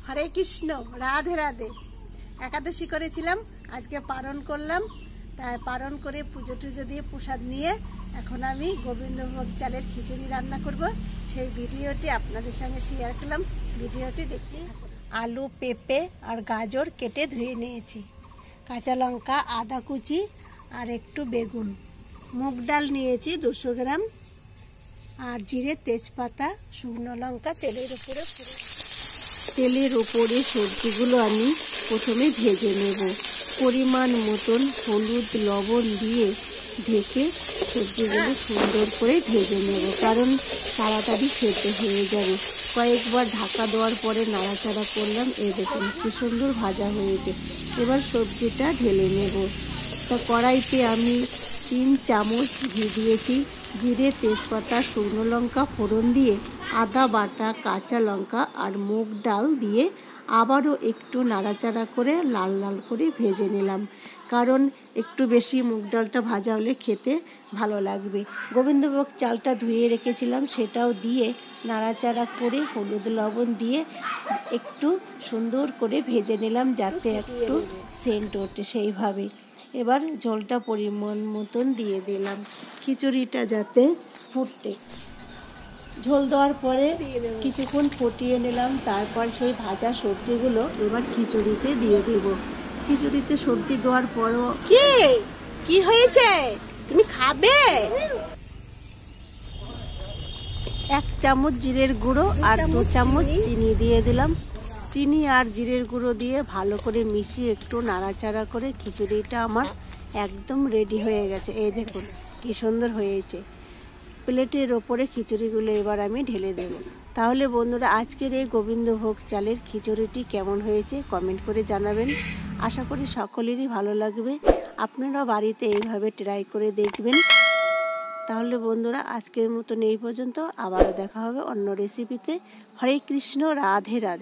হরে কৃষ্ণ, রাধে রাধে। একাদশী করেছিলাম, আজকে পালন করলাম। তাই পালন করে পুজো টুজো দিয়ে প্রসাদ নিয়ে এখন আমি গোবিন্দভোগ চালের খিচুড়ি রান্না করব। সেই ভিডিওটি আপনাদের সঙ্গে শেয়ার করলাম। ভিডিওটি দেখছি। আলু, পেঁপে আর গাজর কেটে ধুয়ে নিয়েছি, কাঁচা লঙ্কা, আদা কুচি আর একটু বেগুন, মুগ ডাল নিয়েছি 200 গ্রাম, আর জিরে, তেজপাতা, শুকনো লঙ্কা তেলের উপরে সবজিগুলো আমি প্রথমে ভেজে নেব। পরিমাণ মতন হলুদ, লবণ দিয়ে ঢেকে সবজিগুলো সুন্দর করে ভেজে নেব, কারণ তাড়াতাড়ি সেদ্ধ হয়ে যাবে। কয়েকবার ঢাকা দেওয়ার পরে নাড়াচাড়া করলাম। এই দেখুন কি সুন্দর ভাজা হয়েছে। এবার সবজিটা ঢেলে নেব। তা কড়াইতে আমি 3 চামচ ঘি দিয়েছি। জিরে, তেজপাতা, শুকনো লঙ্কা ফোড়ন দিয়ে আদা বাটা, কাঁচা লঙ্কা আর মুগ ডাল দিয়ে আবারও একটু নাড়াচাড়া করে লাল লাল করে ভেজে নিলাম, কারণ একটু বেশি মুগ ডালটা ভাজা হলে খেতে ভালো লাগবে। গোবিন্দভোগ চালটা ধুয়ে রেখেছিলাম, সেটাও দিয়ে নাড়াচাড়া করে হলুদ লবণ দিয়ে একটু সুন্দর করে ভেজে নিলাম, যাতে একটু সেন্ট ওঠে সেইভাবে। এবার ঝোলটা পরিমাণ মতন দিয়ে দিলাম, খিচুড়িটা যাতে ফুটে। ঝোল দেওয়ার পরে কিছুক্ষণ ফুটিয়ে নিলাম। তারপর সেই ভাজা সবজিগুলো এবার খিচুড়িতে দিয়ে দেব। খিচুড়িতে সবজি দেওয়ার পরও কি হয়েছে, তুমি খাবে? 1 চামচ জিরের গুঁড়ো আর 2 চামচ চিনি দিয়ে দিলাম। চিনি আর জিরের গুঁড়ো দিয়ে ভালো করে মিশিয়ে একটু নাড়াচাড়া করে খিচুড়িটা আমার একদম রেডি হয়ে গেছে। এই দেখুন কি সুন্দর হয়েছে। প্লেটের ওপরে খিচুড়িগুলো এবার আমি ঢেলে দেব। তাহলে বন্ধুরা, আজকের এই গোবিন্দভোগ চালের খিচুড়িটি কেমন হয়েছে কমেন্ট করে জানাবেন। আশা করি সকলেরই ভালো লাগবে। আপনারা বাড়িতে এইভাবে ট্রাই করে দেখবেন। তাহলে বন্ধুরা, আজকের মতন এই পর্যন্ত। আবারও দেখা হবে অন্য রেসিপিতে। হরে কৃষ্ণ, রাধে রাধে।